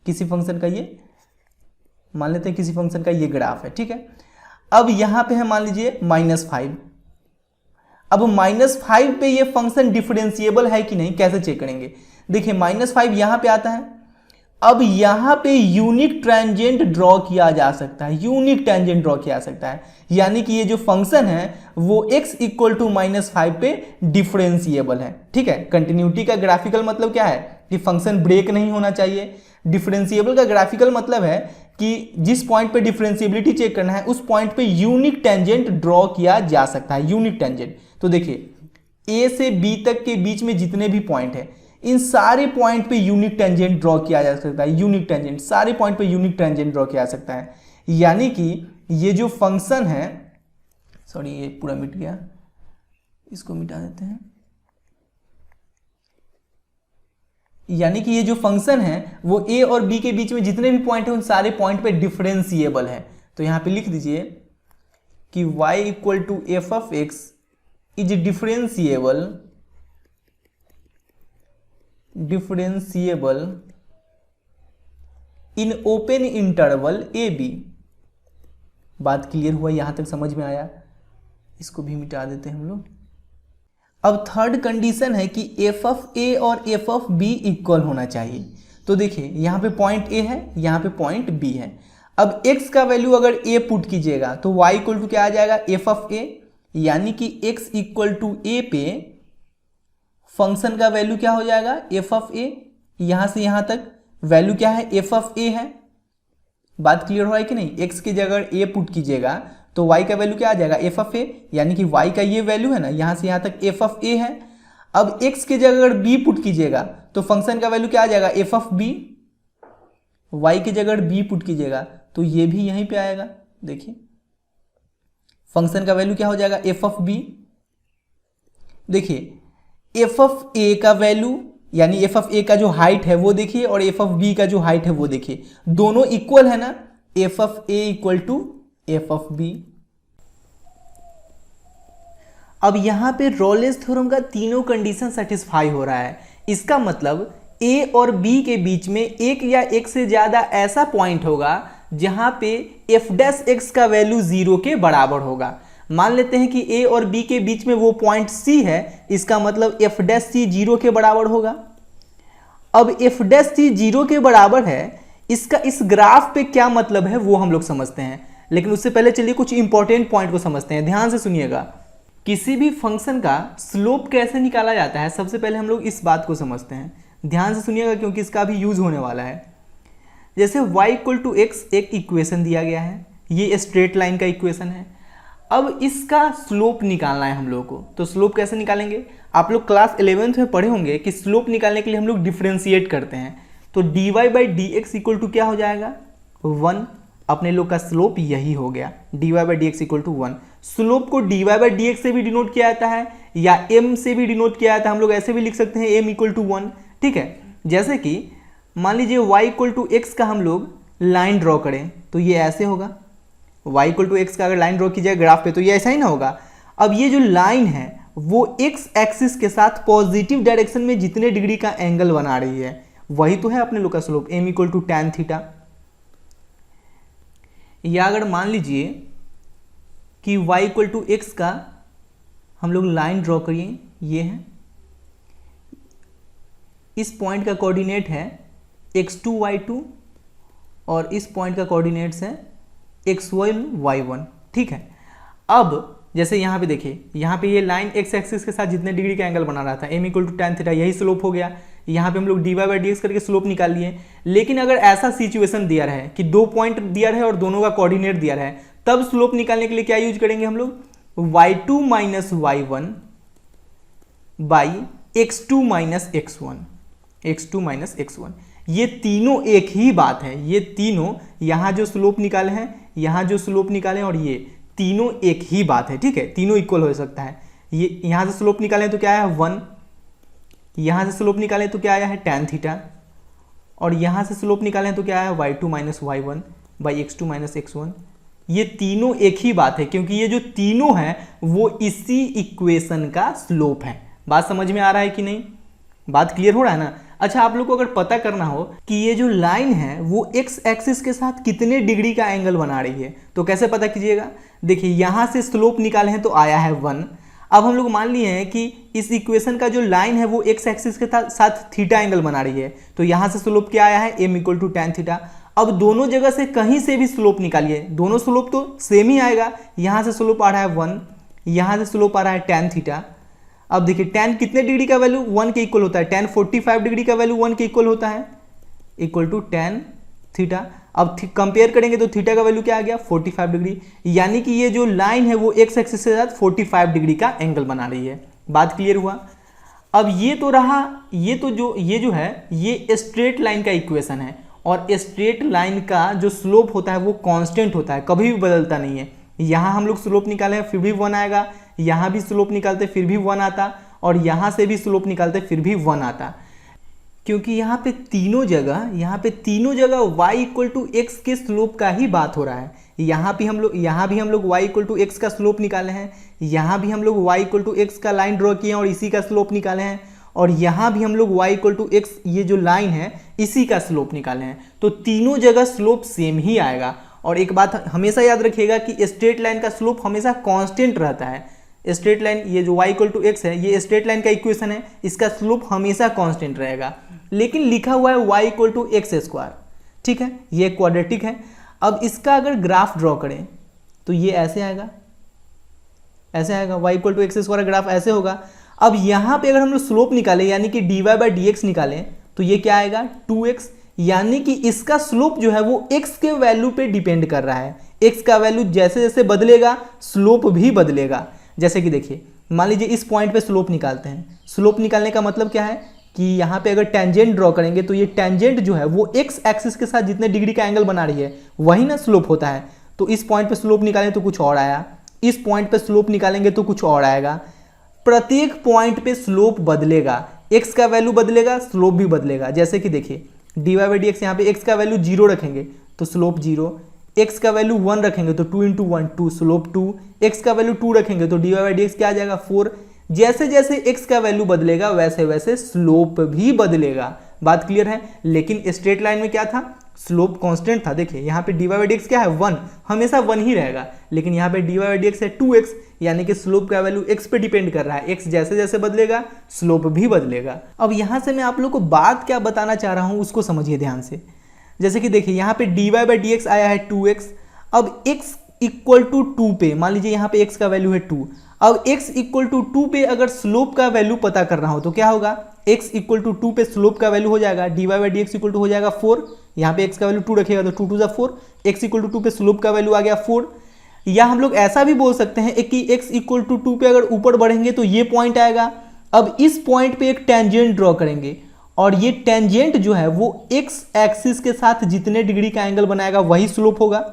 किसी फंक्शन का ये, मान लेते हैं किसी फंक्शन का ये ग्राफ है, ठीक है। अब यहां पे है मान लीजिए -5। अब -5 पे ये फंक्शन डिफरेंशिएबल है कि नहीं कैसे चेक करेंगे? देखिए -5 यहां पे आता है। अब यहां पे यूनिक टेंजेंट ड्रॉ किया जा सकता है, यूनिक टेंजेंट ड्रॉ किया जा सकता है, यानी कि ये जो फंक्शन है वो x इक्वल टू -5 पे डिफरेंशिएबल है, ठीक है। कंटिन्यूटी का ग्राफिकल मतलब क्या है कि फंक्शन ब्रेक नहीं होना चाहिए। डिफरेंशिएबल का ग्राफिकल मतलब है कि जिस पॉइंट पे डिफरेंशिएबिलिटी चेक करना है उस पॉइंट पे यूनिक टेंजेंट ड्रॉ किया जा सकता है, यूनिक टेंजेंट। तो देखिए a से b तक के बीच में जितने भी पॉइंट है इन सारे पॉइंट पे यूनिक टेंजेंट ड्रॉ किया जा सकता है, यूनिक टेंजेंट, सारे पॉइंट पे यूनिक टेंजेंट ड्रॉ किया जा सकता है। यानी कि ये जो फंक्शन है, सॉरी ये पूरा मिट गया, इसको मिटा देते हैं। यानी कि ये जो फंक्शन है वो a और b के बीच में जितने भी पॉइंट है उन सारे पॉइंट पे डिफरेंशिएबल है। तो यहां पे लिख दीजिए कि y equal to F of x is differentiable in open interval A B. बात क्लियर हुआ? यहां तक समझ में आया? इसको भी मिटा देते हैं हम लोग। अब थर्ड कंडीशन है कि एफ ऑफ ए और एफ ऑफ बी इक्वल होना चाहिए। तो देखिए यहां पे पॉइंट ए है, यहां पे पॉइंट बी है। अब x का वैल्यू अगर a पुट कीजिएगा तो y इक्वल टू क्या आ जाएगा? एफ ऑफ ए। यानी कि x इक्वल टू ए पे फंक्शन का वैल्यू क्या हो जाएगा, एफ ऑफ ए। यहां से यहां तक वैल्यू क्या है, एफ ऑफ ए है। बात क्लियर हो रहा है कि नहीं। x की जगह ए पुट कीजिएगा तो y का वैल्यू क्या आ जाएगा, एफ ऑफ ए, यानी कि y का ये वैल्यू है ना, यहां से यहां तक एफ ऑफ ए है। अब x की जगह अगर b पुट कीजिएगा तो फंक्शन का वैल्यू क्या आ जाएगा, एफ ऑफ बी। y की जगह b पुट कीजिएगा तो ये भी यहीं पे आएगा। देखिए फंक्शन का वैल्यू क्या हो जाएगा, एफ ऑफ बी। देखिए एफ ऑफ ए का वैल्यू यानी एफ ऑफ ए का जो हाइट है वो देखिए और एफ ऑफ बी का जो हाइट है वो देखिए, दोनों इक्वल है ना, F of A equal to F of B. अब यहां पे रॉलेस थ्योरम का तीनों कंडीशन सेटिस्फाई हो रहा है। इसका मतलब ए और बी के बीच में एक या एक से ज्यादा ऐसा पॉइंट होगा जहां पे एफ डैश एक्स का वैल्यू 0 के बराबर होगा। मान लेते हैं कि ए और बी के बीच में वो पॉइंट सी है, इसका मतलब एफ डैश सी 0 के बराबर होगा। अब एफ डैश सी 0 के बराबर है, इसका इस ग्राफ पे क्या मतलब है वो हम लोग समझते हैं, लेकिन उससे पहले चलिए कुछ इंपॉर्टेंट पॉइंट को समझते हैं। ध्यान से सुनिएगा, किसी भी फंक्शन का स्लोप कैसे निकाला जाता है सबसे पहले हम लोग इस बात को समझते हैं। ध्यान से सुनिएगा क्योंकि इसका भी यूज होने वाला है। जैसे y इक्वल टू एक्स एक इक्वेशन दिया गया है, ये स्ट्रेट लाइन का इक्वेशन है। अब इसका स्लोप निकालना है हम लोग को, तो स्लोप कैसे निकालेंगे, आप लोग क्लास 11th में पढ़े होंगे कि स्लोप निकालने के लिए हम लोग डिफरेंशिएट करते हैं। तो dy by D x equal to क्या हो जाएगा, 1। अपने लोग का स्लोप यही हो गया, dy by D x equal to 1। Slope को dy बाई डी एक्स से भी डिनोट किया जाता है या m से भी डिनोट किया जाता है, हम लोग ऐसे भी लिख सकते हैं m इक्वल टू 1। ठीक है, जैसे कि मान लीजिए y इक्वल टू एक्स का हम लोग लाइन ड्रॉ करें तो ये ऐसे होगा। y इक्वल टू एक्स का अगर लाइन ड्रॉ की जाए ग्राफ पे तो ये ऐसा ही ना होगा। अब ये जो लाइन है वो x एक्सिस के साथ पॉजिटिव डायरेक्शन में जितने डिग्री का एंगल बना रही है वही तो है अपने लोग का slope, m equal to tan theta. या अगर मान लीजिए कि y इक्वल टू एक्स का हम लोग लाइन ड्रॉ करिए, ये है, इस पॉइंट का कोऑर्डिनेट है x2 y2 और इस पॉइंट का कोऑर्डिनेट्स है x1 y1। ठीक है, अब जैसे यहाँ पे देखिए, यहाँ पे ये लाइन x एक्सिस के साथ जितने डिग्री का एंगल बना रहा था m equal to tan theta, यही स्लोप हो गया। यहाँ पे हम लोग dy बाई डी एक्स करके स्लोप निकाल लिए। लेकिन अगर ऐसा सिचुएशन दिया रहे कि दो पॉइंट दिया रहे और दोनों का कोऑर्डिनेट दिया रहे, तब स्लोप निकालने के लिए क्या यूज करेंगे हम लोग, y2 minus y1 by x2 minus x1, x2 minus x1। ये तीनों एक ही बात है, ये तीनों यहाँ जो स्लोप निकाले हैं, यहाँ जो स्लोप निकाले और ये तीनों एक ही बात है। ठीक है, तीनों इक्वल हो सकता है। ये यहाँ से स्लोप निकालें तो क्या आया 1, यहाँ से स्लोप निकालें तो क्या आया है tan थीटा, और यहाँ से स्लोप निकालें तो क्या आया y2 minus y1 by x2 minus x1। ये तीनों एक ही बात है क्योंकि ये जो तीनों हैं वो इसी इक्वेशन का स्लोप है। बात समझ में आ रहा है कि नहीं, बात क्लियर हो रहा है ना। अच्छा, आप लोग को अगर पता करना हो कि ये जो लाइन है वो x एक्सिस के साथ कितने डिग्री का एंगल बना रही है तो कैसे पता कीजिएगा। देखिए यहाँ से स्लोप निकाले हैं तो आया है 1। अब हम लोग मान लिए हैं कि इस इक्वेशन का जो लाइन है वो x एक्सिस के साथ थीटा एंगल बना रही है, तो यहाँ से स्लोप क्या आया है m equal to tan theta. अब दोनों जगह से कहीं से भी स्लोप निकालिए, दोनों स्लोप तो सेम ही आएगा। यहाँ से स्लोप आ रहा है 1, यहाँ से स्लोप आ रहा है tan थीटा। अब देखिए tan कितने डिग्री का वैल्यू 1 के इक्वल होता है, tan 45 डिग्री का वैल्यू 1 के इक्वल होता है, इक्वल टू tan थीटा। अब कंपेयर करेंगे तो थीटा का वैल्यू क्या आ गया 45 डिग्री, यानी कि ये जो लाइन है वो x एक्सिस के साथ 45 डिग्री का एंगल बना रही है। बात क्लियर हुआ। अब ये तो रहा, ये जो है ये स्ट्रेट लाइन का इक्वेशन है और स्ट्रेट लाइन का जो स्लोप होता है वो कांस्टेंट होता है, कभी भी बदलता नहीं है। यहाँ हम लोग स्लोप निकाले हैं फिर भी 1 आएगा, यहाँ भी स्लोप निकालते फिर भी 1 आता, और यहाँ से भी स्लोप निकालते फिर भी 1 आता, क्योंकि यहाँ पे तीनों जगह y इक्वल टू एक्स के स्लोप का ही बात हो रहा है। यहाँ भी हम लोग y इक्वल टू एक्स का स्लोप निकाले हैं, यहाँ भी हम लोग y इक्वल टू एक्स का लाइन ड्रॉ किए हैं और इसी का स्लोप निकाले हैं, और यहाँ भी हम लोग y इक्वल टू एक्स ये जो लाइन है इसी का स्लोप निकाले हैं। तो तीनों जगह स्लोप सेम ही आएगा। और एक बात हमेशा याद रखिएगा कि स्ट्रेट लाइन का स्लोप हमेशा कांस्टेंट रहता है। स्ट्रेट लाइन, ये जो y इक्वल टू एक्स है ये स्ट्रेट लाइन का इक्वेशन है, इसका स्लोप हमेशा कांस्टेंट रहेगा, लेकिन लिखा हुआ है y equal to x square. ठीक है, ये क्वाड्रेटिक है। अब इसका अगर ग्राफ ड्रॉ करें तो ये ऐसे आएगा, ऐसे आएगा, y equal to x square graph ऐसे होगा। अब यहाँ पे अगर हम लोग स्लोप निकालें यानी कि dy बाई डी एक्स निकालें तो ये क्या आएगा 2x, यानी कि इसका स्लोप जो है वो x के वैल्यू पे डिपेंड कर रहा है। x का वैल्यू जैसे जैसे बदलेगा स्लोप भी बदलेगा। जैसे कि देखिए मान लीजिए इस पॉइंट पे स्लोप निकालते हैं। स्लोप निकालने का मतलब क्या है कि यहाँ पे अगर टेंजेंट ड्रॉ करेंगे तो ये टेंजेंट जो है वो x एक्सिस के साथ जितने डिग्री का एंगल बना रही है वही ना स्लोप होता है। तो इस पॉइंट पे स्लोप निकालें तो कुछ और आया, इस पॉइंट पे स्लोप निकालेंगे तो कुछ और आएगा। प्रत्येक पॉइंट पे स्लोप बदलेगा, x का वैल्यू बदलेगा स्लोप भी बदलेगा। जैसे कि देखिए d Y by D x, यहाँ पे x का वैल्यू 0 रखेंगे तो स्लोप 0, x का वैल्यू 1 रखेंगे तो 2 इंटू 1 2 स्लोप 2, x का वैल्यू 2 रखेंगे तो D Y by D x क्या आ जाएगा 4। जैसे जैसे x का वैल्यू बदलेगा वैसे वैसे स्लोप भी बदलेगा। बात क्लियर है। लेकिन स्ट्रेट लाइन में क्या था, स्लोप कांस्टेंट था। देखिए यहाँ पे d Y by D x क्या है 1, हमेशा 1 ही रहेगा। लेकिन यहाँ पे d Y by D x है 2x, यानी कि स्लोप का वैल्यू x पे डिपेंड कर रहा है। x जैसे जैसे बदलेगा स्लोप भी बदलेगा। अब यहाँ से मैं आप लोग को बात क्या बताना चाह रहा हूँ उसको समझिए ध्यान से। जैसे कि देखिए यहाँ पे d Y by D x आया है 2x, अब x इक्वल टू 2 पे मान लीजिए यहाँ पे x का वैल्यू है 2, अब x इक्वल टू 2 पे अगर स्लोप का वैल्यू पता करना हो तो क्या होगा, x इक्वल टू 2 पे स्लोप का वैल्यू हो जाएगा d Y by D x equal to हो जाएगा 4। यहाँ पे x का वैल्यू 2 रखेगा तो 2 2 4, x इक्वल टू 2 पे स्लोप का वैल्यू आ गया 4। या हम लोग ऐसा भी बोल सकते हैं कि x इक्वल टू 2 पे अगर ऊपर बढ़ेंगे तो ये पॉइंट आएगा। अब इस पॉइंट पे एक टेंजेंट ड्रॉ करेंगे और ये टेंजेंट जो है वो x एक्सिस के साथ जितने डिग्री का एंगल बनाएगा वही स्लोप होगा,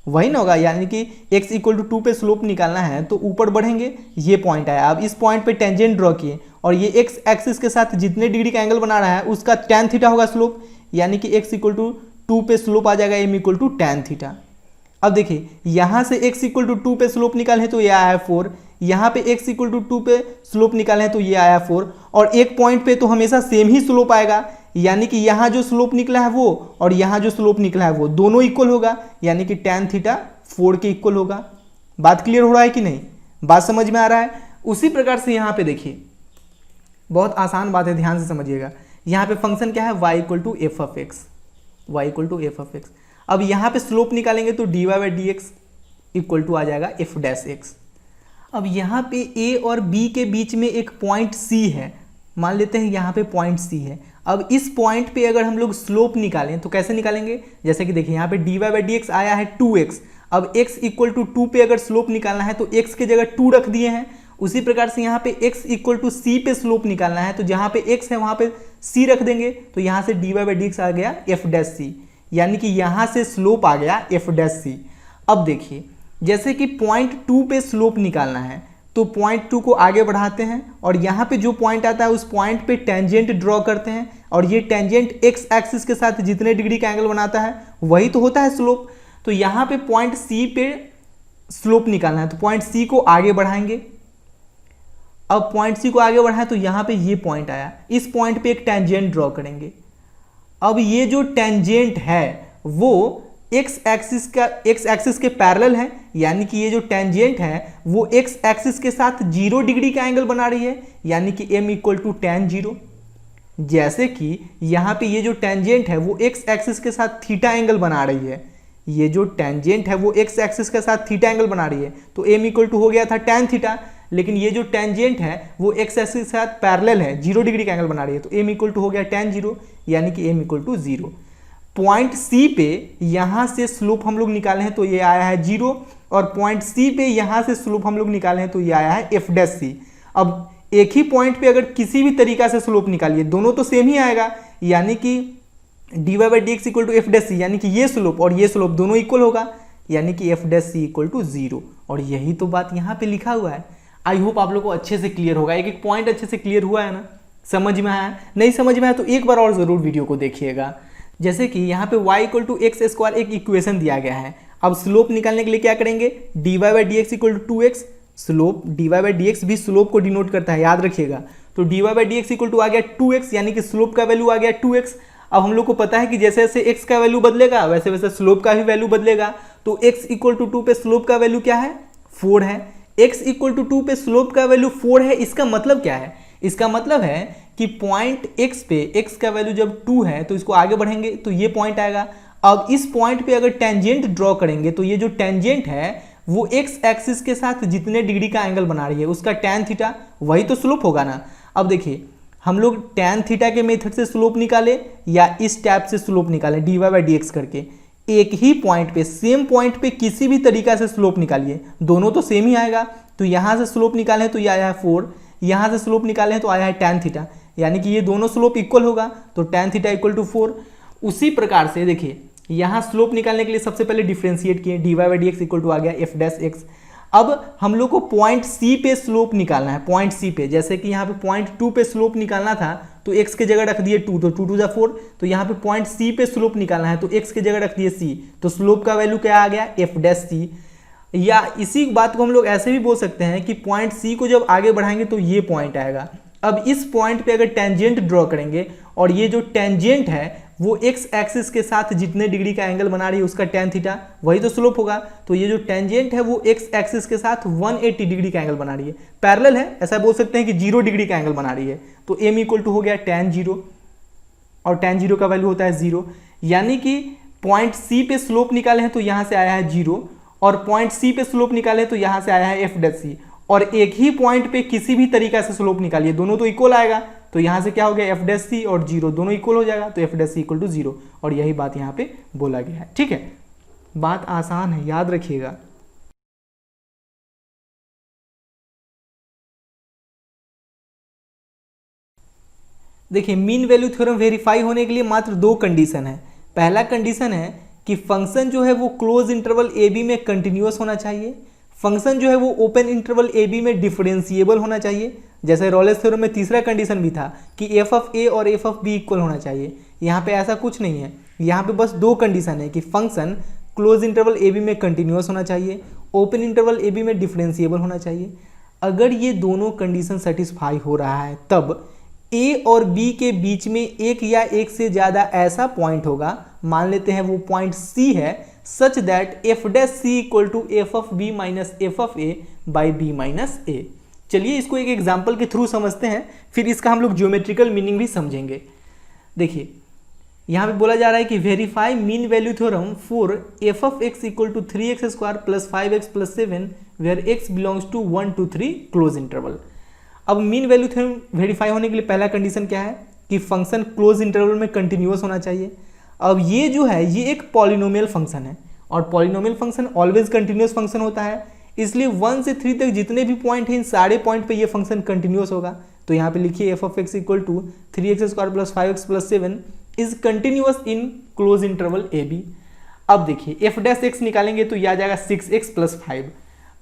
वही ना होगा। यानी कि x इक्वल टू 2 पे स्लोप निकालना है तो ऊपर बढ़ेंगे, ये पॉइंट आया। अब इस पॉइंट पे टेंजेंट ड्रॉ किए और ये x एक्सिस के साथ जितने डिग्री का एंगल बना रहा है उसका tan थीटा होगा स्लोप, यानी कि x इक्वल टू 2 पे स्लोप आ जाएगा m equal to tan theta. अब देखिए यहाँ से x इक्वल टू 2 पे स्लोप निकाले तो ये आया है 4, यहाँ पे x इक्वल टू 2 पे स्लोप निकाले तो ये आया 4, और एक पॉइंट पे तो हमेशा सेम ही स्लोप आएगा। यानी कि यहाँ जो स्लोप निकला है वो और यहाँ जो स्लोप निकला है वो दोनों इक्वल होगा, यानी कि tan थीटा 4 के इक्वल होगा। बात क्लियर हो रहा है कि नहीं, बात समझ में आ रहा है। उसी प्रकार से यहाँ पे देखिए बहुत आसान बात है, ध्यान से समझिएगा। यहाँ पे फंक्शन क्या है y equal to F of x, y equal to F of x. अब यहाँ पे स्लोप निकालेंगे तो D Y by D x equal to आ जाएगा एफ डैश एक्स। अब यहाँ पे a और b के बीच में एक पॉइंट c है, मान लेते हैं यहाँ पे पॉइंट c है। अब इस पॉइंट पे अगर हम लोग स्लोप निकालें तो कैसे निकालेंगे, जैसे कि देखिए यहाँ पे d Y by D x आया है 2x, अब x इक्वल टू 2 पे अगर स्लोप निकालना है तो x की जगह 2 रख दिए हैं। उसी प्रकार से यहाँ पे x इक्वल टू c पे स्लोप निकालना है तो जहाँ पे x है वहाँ पे c रख देंगे, तो यहाँ से d Y by D x आ गया एफ डैश c, यानी कि यहाँ से स्लोप आ गया एफ डैश c। अब देखिए जैसे कि पॉइंट 2 पे स्लोप निकालना है तो पॉइंट 2 को आगे बढ़ाते हैं और यहाँ पे जो पॉइंट आता है उस पॉइंट पे टेंजेंट ड्रॉ करते हैं, और ये टेंजेंट x एक्सिस के साथ जितने डिग्री का एंगल बनाता है वही तो होता है स्लोप। तो यहाँ पे पॉइंट c पे स्लोप निकालना है तो पॉइंट c को आगे बढ़ाएंगे। अब पॉइंट c को आगे बढ़ाएं तो यहाँ पे ये पॉइंट आया, इस पॉइंट पे एक टेंजेंट ड्रॉ करेंगे। अब ये जो टेंजेंट है वो x एक्सिस के पैरेलल है, यानी कि ये जो टेंजेंट है वो x एक्सिस के साथ 0 डिग्री का एंगल बना रही है, यानी कि m इक्वल टू tan 0। जैसे कि यहाँ पे ये जो टेंजेंट है वो x एक्सिस के साथ थीटा एंगल बना रही है, ये जो टेंजेंट है वो x एक्सिस के साथ थीटा एंगल बना रही है तो m इक्वल टू हो गया था tan थीटा। लेकिन ये जो टेंजेंट है वो x एक्सिस के साथ पैरेलल है, 0 डिग्री का एंगल बना रही है तो m इक्वल टू हो गया tan 0, यानी कि m equal to 0। Point C पे यहाँ से स्लोप हम लोग निकाले हैं तो ये आया है 0, और पॉइंट C पे यहाँ से स्लोप हम लोग निकाले हैं तो ये आया है एफ डैश C। अब एक ही पॉइंट पे अगर किसी भी तरीका से स्लोप निकालिए दोनों तो सेम ही आएगा, यानी कि d Y by D x equal to f dash C, यानी कि ये स्लोप और ये स्लोप दोनों इक्वल होगा, यानी कि f dash C equal to 0। और यही तो बात यहाँ पे लिखा हुआ है। आई होप आप लोग को अच्छे से क्लियर होगा, एक एक पॉइंट अच्छे से क्लियर हुआ है ना, समझ में आया। नहीं समझ में आया तो एक बार और ज़रूर वीडियो को देखिएगा। जैसे कि यहाँ पे y equal to x square एक इक्वेशन दिया गया है। अब स्लोप निकालने के लिए क्या करेंगे, d Y by D x equal to 2x, slope d Y by D x भी स्लोप को डिनोट करता है, याद रखिएगा। तो D Y by D x equal to आ गया 2x, यानी कि स्लोप का वैल्यू आ गया 2x। अब हम लोग को पता है कि जैसे जैसे x का वैल्यू बदलेगा वैसे वैसे स्लोप का भी वैल्यू बदलेगा। तो x इक्वल टू 2 पे स्लोप का वैल्यू क्या है, 4 है। x इक्वल टू 2 पे स्लोप का वैल्यू 4 है, इसका मतलब क्या है, इसका मतलब है कि पॉइंट x पे x का वैल्यू जब 2 है तो इसको आगे बढ़ेंगे तो ये पॉइंट आएगा। अब इस पॉइंट पे अगर टेंजेंट ड्रॉ करेंगे तो ये जो टेंजेंट है वो एक्स एक्सिस के साथ जितने डिग्री का एंगल बना रही है उसका टैन थीटा वही तो स्लोप होगा ना। अब देखिए हम लोग टैन थीटा के मेथड से स्लोप निकाले या इस टाइप से स्लोप निकाले dy बाई डी एक्स करके, एक ही पॉइंट पे सेम पॉइंट पे किसी भी तरीका से स्लोप निकालिए, दोनों तो सेम ही आएगा। तो यहाँ से स्लोप निकालें तो ये आया है 4, यहाँ से स्लोप निकालें तो आया है टैन थीटा, यानी कि ये दोनों स्लोप इक्वल होगा, तो टैन थीटा इक्वल टू 4। उसी प्रकार से देखिए यहाँ स्लोप निकालने के लिए सबसे पहले डिफ्रेंशिएट किए, dy by D x equal to आ गया एफ डैश एक्स। अब हम लोग को पॉइंट सी पे स्लोप निकालना है, पॉइंट सी पे, जैसे कि यहाँ पे पॉइंट 2 पे स्लोप निकालना था तो x के जगह रख दिए 2, तो 2 2 जा 4। तो यहाँ पे पॉइंट सी पे स्लोप निकालना है तो x के जगह रख दिए c, तो स्लोप का वैल्यू क्या आ गया एफ डैश सी। या इसी बात को हम लोग ऐसे भी बोल सकते हैं कि पॉइंट सी को जब आगे बढ़ाएंगे तो ये पॉइंट आएगा। अब इस पॉइंट पे अगर टेंजेंट ड्रॉ करेंगे और ये जो टेंजेंट है वो एक्स एक्सिस के साथ जितने डिग्री का एंगल बना रही है उसका टैन थीटा वही तो स्लोप होगा। तो ये जो टेंजेंट है वो एक्स एक्सिस के साथ 180 डिग्री का एंगल बना रही है, पैरेलल है, ऐसा बोल सकते हैं कि 0 डिग्री का एंगल बना रही है। तो m इक्वल टू हो गया टैन 0 और टैन 0 का वैल्यू होता है 0, यानी कि पॉइंट सी पे स्लोप निकाले हैं तो यहाँ से आया है 0 और पॉइंट सी पे स्लोप निकाले तो यहाँ से आया है एफ डैश सी। और एक ही पॉइंट पे किसी भी तरीका से स्लोप निकालिए, दोनों तो इक्वल आएगा, तो यहाँ से क्या हो गया एफ डैश सी और 0 दोनों इक्वल हो जाएगा, तो f dash C equal to 0, और यही बात यहाँ पे बोला गया है। ठीक है, बात आसान है, याद रखिएगा। देखिए मीन वैल्यू थ्योरम वेरीफाई होने के लिए मात्र 2 कंडीशन है। पहला कंडीशन है कि फंक्शन जो है वो क्लोज इंटरवल ए बी में कंटिन्यूअस होना चाहिए, फंक्शन जो है वो ओपन इंटरवल ए बी में डिफरेंशिएबल होना चाहिए। जैसे रॉलेस थ्योरम में तीसरा कंडीशन भी था कि एफ ऑफ ए और एफ ऑफ बी इक्वल होना चाहिए। यहाँ पे ऐसा कुछ नहीं है, यहाँ पे बस 2 कंडीशन है कि function close interval A B में कंटिन्यूअस होना चाहिए, ओपन इंटरवल ए बी में डिफरेंशिएबल होना चाहिए। अगर ये दोनों कंडीशन सेटिस्फाई हो रहा है तब ए और बी के बीच में एक या एक से ज़्यादा ऐसा पॉइंट होगा, मान लेते हैं वो पॉइंट सी है, such that F dash C equal to F of b minus f of a by b minus a. चलिए इसको एक एग्जाम्पल के थ्रू समझते हैं, फिर इसका हम लोग ज्योमेट्रिकल मीनिंग भी समझेंगे। देखिए यहाँ पे बोला जा रहा है कि verify mean value theorem for f of x equal to 3x square plus 5x plus 7 where x belongs to 1 to 3 close interval. अब मीन वैल्यू थ्योरम वेरीफाई होने के लिए पहला कंडीशन क्या है कि फंक्शन क्लोज इंटरवल में कंटिन्यूअस होना चाहिए। अब ये जो है ये एक पॉलिनोमियल फंक्शन है और polynomial function always continuous function होता है, इसलिए 1 से 3 तक जितने भी पॉइंट हैं इन सारे पॉइंट पे ये फंक्शन कंटिन्यूअस होगा। तो यहाँ पे लिखिए f of x equal to 3x square plus 5x plus 7 is continuous in close interval A B. अब देखिए एफ डैश एक्स निकालेंगे तो यह आ जाएगा 6x प्लस 5।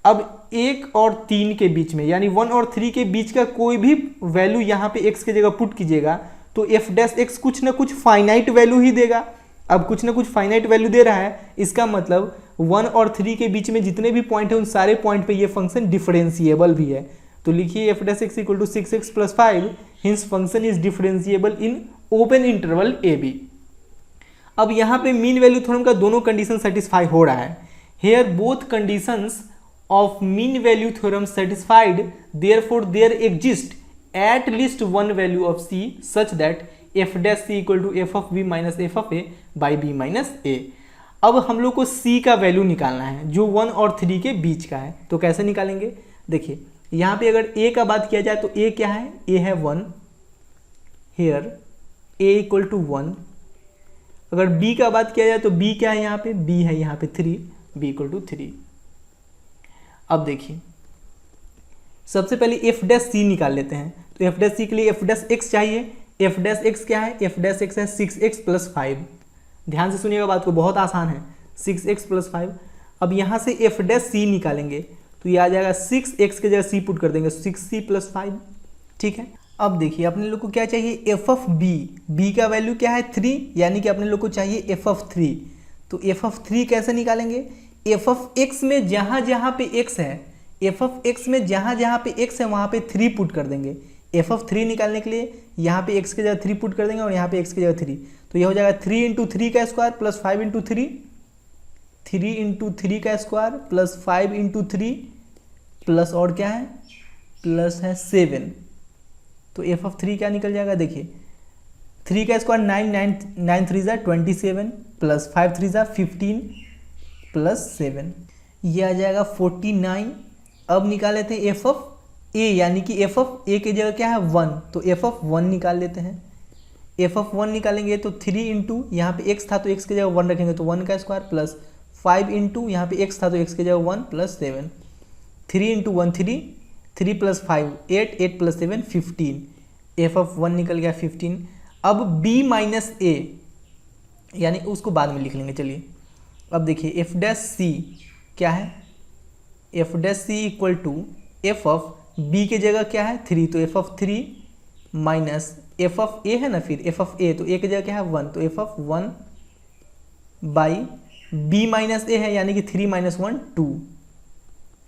अब 1 और 3 के बीच में यानी 1 और 3 के बीच का कोई भी वैल्यू यहाँ पे x की जगह पुट कीजिएगा तो एफ डैश एक्स कुछ ना कुछ फाइनाइट वैल्यू ही देगा। अब कुछ ना कुछ फाइनाइट वैल्यू दे रहा है, इसका मतलब 1 और 3 के बीच में जितने भी पॉइंट है उन सारे पॉइंट पे ये फंक्शन डिफरेंशिएबल भी है। तो लिखिए f dash x equal to 6x plus 5 hence function is differentiable in open interval A B. अब यहाँ पे मीन वैल्यू थ्योरम का दोनों कंडीशन सेटिस्फाई हो रहा है। Here both conditions of mean value theorem satisfied, therefore there exist at least one value of c such that f dash c equal to f of b minus f of a by b minus a। अब हम लोग को c का value निकालना है जो 1 और 3 के बीच का है। तो कैसे निकालेंगे, देखिए यहाँ पे अगर a का बात किया जाए तो a क्या है, a है 1, हेयर a इक्वल टू 1। अगर b का बात किया जाए तो b क्या है, यहाँ पे b है यहाँ पे 3, b इक्वल टू 3। अब देखिए सबसे पहले एफ डैश सी निकाल लेते हैं। तो एफ डैश सी के लिए एफ डैश एक्स चाहिए। एफ डैश एक्स क्या है, एफ डैश एक्स है 6x प्लस 5। ध्यान से सुनिएगा बात को, बहुत आसान है, 6x प्लस 5। अब यहाँ से एफ डैश सी निकालेंगे तो ये आ जाएगा 6x के जगह सी पुट कर देंगे 6c प्लस 5। ठीक है, अब देखिए अपने लोग को क्या चाहिए, एफ ऑफ बी, बी का वैल्यू क्या है 3, यानी कि अपने लोग को चाहिए एफ ऑफ 3। तो एफ ऑफ 3 कैसे निकालेंगे, एफ ऑफ एक्स में जहाँ जहाँ पे एक्स है, एफ ऑफ एक्स में जहाँ जहाँ पे एक्स है वहाँ पे 3 पुट कर देंगे। एफ ऑफ 3 निकालने के लिए यहाँ पे एक्स की जगह 3 पुट कर देंगे और यहाँ पे एक्स की जगह 3, तो ये हो जाएगा 3 इंटू 3 का स्क्वायर प्लस 5 इंटू 3, 3 इंटू 3 का स्क्वायर प्लस 5 इंटू 3 प्लस और क्या है प्लस है 7। तो एफ ऑफ 3 क्या निकल जाएगा, देखिए 3 का स्क्वायर 9 3 जा 27 प्लस 5 3 जा 15 प्लस 7। ये आ जाएगा 49। अब निकाल लेते हैं एफ ऑफ ए, यानी कि एफ ऑफ ए की जगह क्या है 1, तो एफ ऑफ 1 निकाल लेते हैं। एफ ऑफ 1 निकालेंगे तो 3 इंटू यहाँ पे x था तो x की जगह 1 रखेंगे तो 1 का स्क्वायर प्लस 5 इंटू यहाँ पे x था तो x की जगह 1 plus 7, 3 into 1 3, 3 plus 5 8, 8 plus 7 15। F of 1 निकल गया 15। अब b माइनस ए, यानी उसको बाद में लिख लेंगे। चलिए अब देखिए एफ डैश सी क्या है, f dash C equal to F of b की जगह क्या है 3, तो f of 3 minus f of a है ना, फिर एफ ऑफ ए, तो ए की जगह क्या है 1, तो f of 1 by b minus a है, यानी कि 3 माइनस 1 2।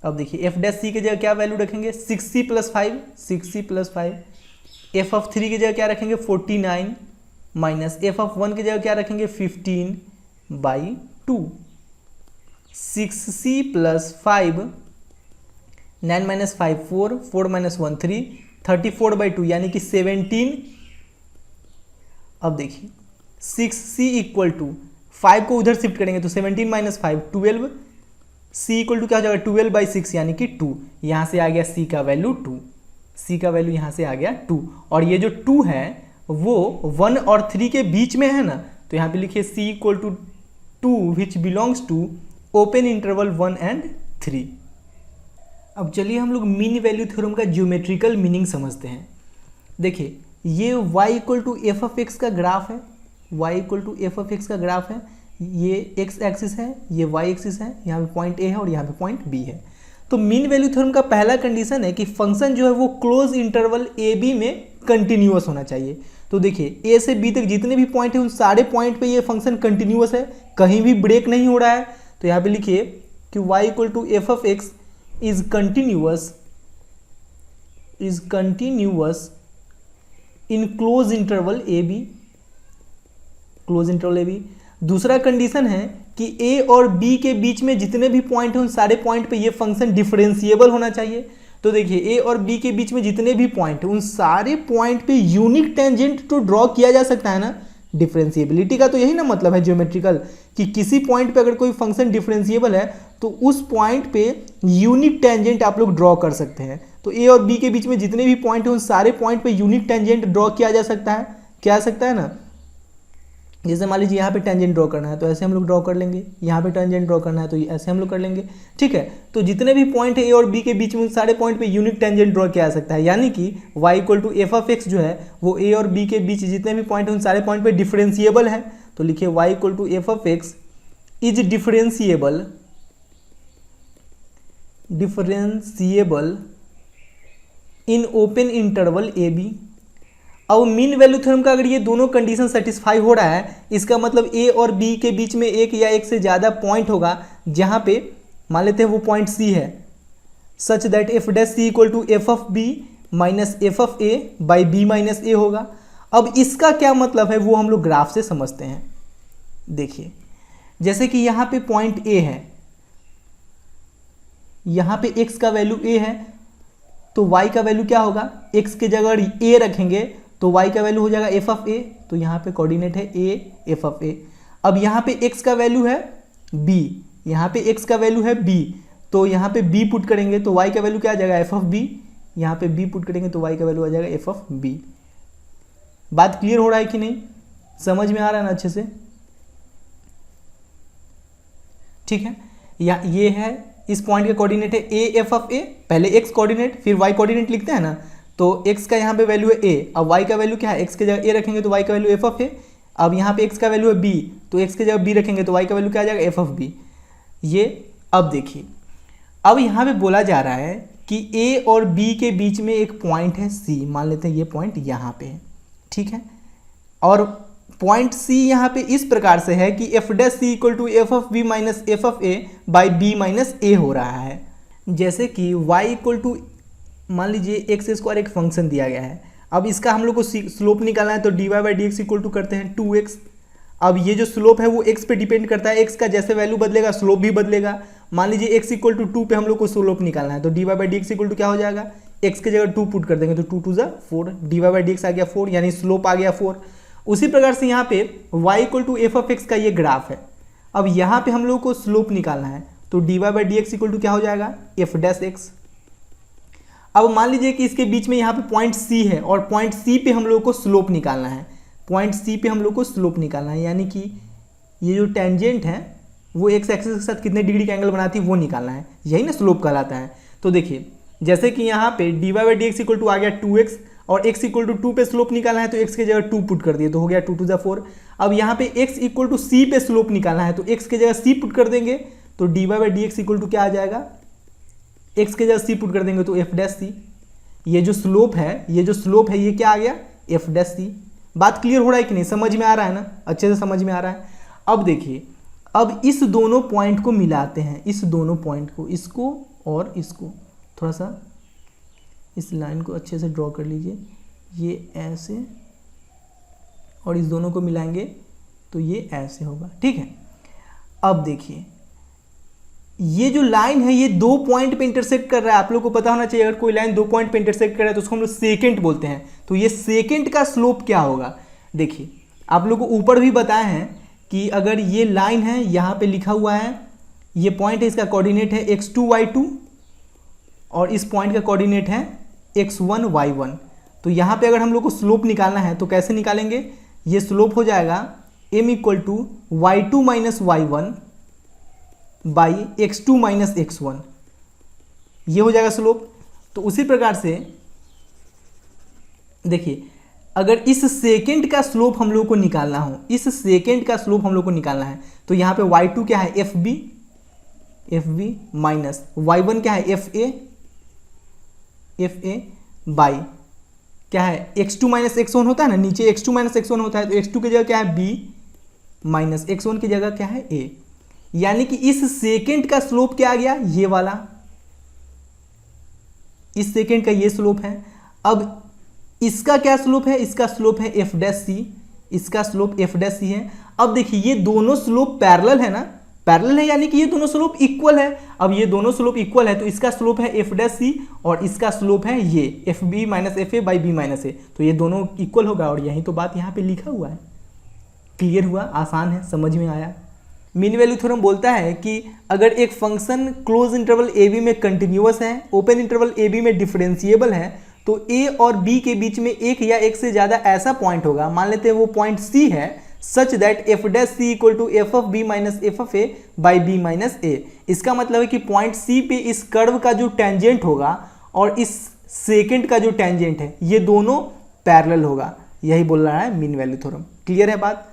अब देखिए एफ डैश सी की जगह क्या वैल्यू रखेंगे 6c plus 5, 6c plus 5। F of 3 की जगह क्या रखेंगे 49 माइनस एफ ऑफ 1 की जगह क्या रखेंगे 15 by 2। 6c plus 5, 9 minus 5 4, 4 minus 1 3, 34 by 2 यानी कि 17। अब देखिए 6c इक्वल टू 5 को उधर शिफ्ट करेंगे तो 17 माइनस 5 12, c इक्वल टू क्या हो जाएगा 12 बाई 6 यानी कि 2। यहाँ से आ गया c का वैल्यू 2, c का वैल्यू यहाँ से आ गया 2। और ये जो 2 है वो 1 और 3 के बीच में है ना, तो यहाँ पे लिखिए c equal to 2 which belongs to open interval 1 and 3। अब चलिए हम लोग मीन वैल्यू थ्योरम का ज्योमेट्रिकल मीनिंग समझते हैं। देखिए ये y equal to F of x का ग्राफ है, y equal to F of x का ग्राफ है। ये x एक्सिस है, ये y एक्सिस है, यहाँ पे पॉइंट a है और यहाँ पे पॉइंट b है। तो मीन वैल्यू थ्योरम का पहला कंडीशन है कि फंक्शन जो है वो क्लोज इंटरवल ए बी में कंटिन्यूअस होना चाहिए। तो देखिए a से b तक जितने भी पॉइंट है उन सारे पॉइंट पे ये फंक्शन कंटिन्यूअस है, कहीं भी ब्रेक नहीं हो रहा है। तो यहाँ पे लिखिए कि y equal to F of x is continuous in close interval AB, close interval AB। दूसरा कंडीशन है कि A और B के बीच में जितने भी पॉइंट हैं उन सारे पॉइंट पे ये फंक्शन डिफरेंशिएबल होना चाहिए। तो देखिए A और B के बीच में जितने भी पॉइंट हैं उन सारे पॉइंट पे यूनिक टेंजेंट तो ड्रॉ किया जा सकता है ना। डिफरेंशिएबिलिटी का तो यही ना मतलब है ज्योमेट्रिकल, कि किसी पॉइंट पे अगर कोई फंक्शन डिफरेंशिएबल है तो उस पॉइंट पे यूनिक टेंजेंट आप लोग ड्रॉ कर सकते हैं। तो ए और बी के बीच में जितने भी पॉइंट हैं उन सारे पॉइंट पे यूनिक टेंजेंट ड्रॉ किया जा सकता है, क्या आ सकता है ना। जैसे मान लीजिए यहाँ पे टेंजेंट ड्रॉ करना है तो ऐसे हम लोग ड्रॉ कर लेंगे, यहाँ पे टेंजेंट ड्रॉ करना है तो ऐसे हम लोग कर लेंगे, ठीक है। तो जितने भी पॉइंट है ए और बी के बीच में उन सारे पॉइंट पे यूनिक टेंजेंट ड्रॉ किया जा सकता है, यानी कि y equal to F of x जो है वो ए और बी के बीच जितने भी पॉइंट है उन सारे पॉइंट पे डिफरेंशिएबल है। तो लिखिए y equal to F of x is differentiable in open interval A B. अब मीन वैल्यू थ्योरम का अगर ये दोनों कंडीशन सेटिस्फाई हो रहा है, इसका मतलब ए और बी के बीच में एक या एक से ज़्यादा पॉइंट होगा जहाँ पे मान लेते हैं वो पॉइंट सी है, such that F dash C equal to F of b minus f of a by b minus a होगा। अब इसका क्या मतलब है वो हम लोग ग्राफ से समझते हैं। देखिए जैसे कि यहाँ पे पॉइंट ए है, यहाँ पे x का वैल्यू a है तो y का वैल्यू क्या होगा, x के जगह a रखेंगे तो y का वैल्यू हो जाएगा f ऑफ a, तो यहाँ पे कोऑर्डिनेट है a f ऑफ a। अब यहाँ पे x का वैल्यू है b, यहाँ पे x का वैल्यू है b, तो यहाँ पे b पुट करेंगे तो y का वैल्यू क्या आ जाएगा f ऑफ b, यहाँ पे b पुट करेंगे तो y का वैल्यू आ जाएगा f ऑफ b। बात क्लियर हो रहा है कि नहीं, समझ में आ रहा है ना अच्छे से, ठीक है। या ये है इस पॉइंट का कोऑर्डिनेट है a f ऑफ a, पहले x कोऑर्डिनेट फिर y कोऑर्डिनेट लिखते हैं ना, तो x का यहाँ पे वैल्यू है a, अब y का वैल्यू क्या है, x के जगह a रखेंगे तो y का वैल्यू f ऑफ a। अब यहाँ पे x का वैल्यू है b, तो x के जगह b रखेंगे तो y का वैल्यू क्या आ जाएगा f ऑफ b। ये अब देखिए, अब यहाँ पे बोला जा रहा है कि a और b के बीच में एक पॉइंट है c, मान लेते हैं ये पॉइंट यहाँ पे है, ठीक है। और पॉइंट C यहाँ पे इस प्रकार से है कि f dash C equal to F of b minus f of a by b minus a हो रहा है। जैसे कि y इक्वल टू मान लीजिए एक्स स्क्वायर एक फंक्शन दिया गया है, अब इसका हम लोग को स्लोप निकालना है तो D Y by D x equal to करते हैं 2x। अब ये जो स्लोप है वो x पे डिपेंड करता है, x का जैसे वैल्यू बदलेगा स्लोप भी बदलेगा। मान लीजिए x इक्वल टू 2 पे हम लोग को स्लोप निकालना है तो D Y by D x equal to क्या हो जाएगा, x के जगह 2 पुट कर देंगे तो 2 2 जा 4, d Y by D x आ गया 4, यानी स्लोप आ गया 4। उसी प्रकार से यहाँ पे y equal to F of x का ये ग्राफ है, अब यहाँ पे हम लोग को स्लोप निकालना है तो dy by D x equal to क्या हो जाएगा, एफ डैश एक्स। अब मान लीजिए कि इसके बीच में यहाँ पे पॉइंट सी है और पॉइंट सी पे हम लोग को स्लोप निकालना है, पॉइंट सी पे हम लोग को स्लोप निकालना है, यानी कि ये जो टेंजेंट है वो एक्स एक्सिस के साथ कितने डिग्री का एंगल बनाती है वो निकालना है, यही ना स्लोप कहलाता है। तो देखिए जैसे कि यहाँ पे d Y by D x equal to आ गया 2x और x इक्वल टू 2 पे स्लोप निकालना है, तो x की जगह 2 पुट कर दिए तो हो गया 2 टू द 4। अब यहाँ पे x इक्वल टू सी पे स्लोप निकालना है, तो x की जगह c पुट कर देंगे तो D Y by D x equal to क्या आ जाएगा, x की जगह c पुट कर देंगे तो एफ डैश सी। ये जो स्लोप है ये क्या आ गया, एफ डैश सी। बात क्लियर हो रहा है कि नहीं, समझ में आ रहा है ना, अच्छे से समझ में आ रहा है। अब देखिए अब इस दोनों पॉइंट को मिलाते हैं, इस दोनों पॉइंट को, इसको और इसको, थोड़ा सा इस लाइन को अच्छे से ड्रॉ कर लीजिए, ये ऐसे और इस दोनों को मिलाएंगे तो ये ऐसे होगा, ठीक है। अब देखिए ये जो लाइन है ये 2 पॉइंट पे इंटरसेक्ट कर रहा है, आप लोग को पता होना चाहिए अगर कोई लाइन 2 पॉइंट पे इंटरसेक्ट कर रहा है तो उसको हम लोग सेकेंड बोलते हैं। तो ये सेकेंड का स्लोप क्या होगा, देखिए आप लोग को ऊपर भी बताए हैं कि अगर ये लाइन है, यहाँ पे लिखा हुआ है ये पॉइंट है, इसका कोऑर्डिनेट है x2 y2 और इस पॉइंट का कोऑर्डिनेट है x1 y1। तो यहाँ पे अगर हम लोग को स्लोप निकालना है तो कैसे निकालेंगे, ये स्लोप हो जाएगा m equal to y2 minus y1 by x2 minus x1, ये हो जाएगा स्लोप। तो उसी प्रकार से देखिए अगर इस सेकेंड का स्लोप हम लोग को निकालना हो, इस सेकेंड का स्लोप हम लोग को निकालना है तो यहाँ पे y2 क्या है एफ बी माइनस y1 क्या है एफ ए बाई क्या है x2 माइनस x1 होता है ना, नीचे x2 माइनस x1 होता है तो x2 की जगह क्या है b माइनस x1 की जगह क्या है a, यानी कि इस सेकेंड का स्लोप क्या आ गया, ये वाला, इस सेकेंड का ये स्लोप है। अब इसका क्या स्लोप है, इसका स्लोप है एफ डैश सी, इसका स्लोप एफ डैश सी है। अब देखिए ये दोनों स्लोप पैरेलल है ना, पैरेलल है यानी कि ये दोनों स्लोप इक्वल है। अब ये दोनों स्लोप इक्वल है तो इसका स्लोप है एफ डैश सी और इसका स्लोप है ये f b minus f a by b minus a, तो ये दोनों इक्वल होगा और यही तो बात यहाँ पे लिखा हुआ है। क्लियर हुआ, आसान है, समझ में आया। मीन वैल्यू थ्योरम बोलता है कि अगर एक function close interval A B में कंटिन्यूअस है, ओपन इंटरवल ए बी में डिफरेंशिएबल है, तो ए और बी के बीच में एक या एक से ज़्यादा ऐसा पॉइंट होगा, मान लेते हैं वो पॉइंट सी है, such that F dash C equal to F of b minus f of a by b minus a. इसका मतलब है कि पॉइंट सी पे इस कर्व का जो टेंजेंट होगा और इस सेकेंड का जो टेंजेंट है ये दोनों पैरेलल होगा, यही बोल रहा है मीन वैल्यू थ्योरम। क्लियर है बात।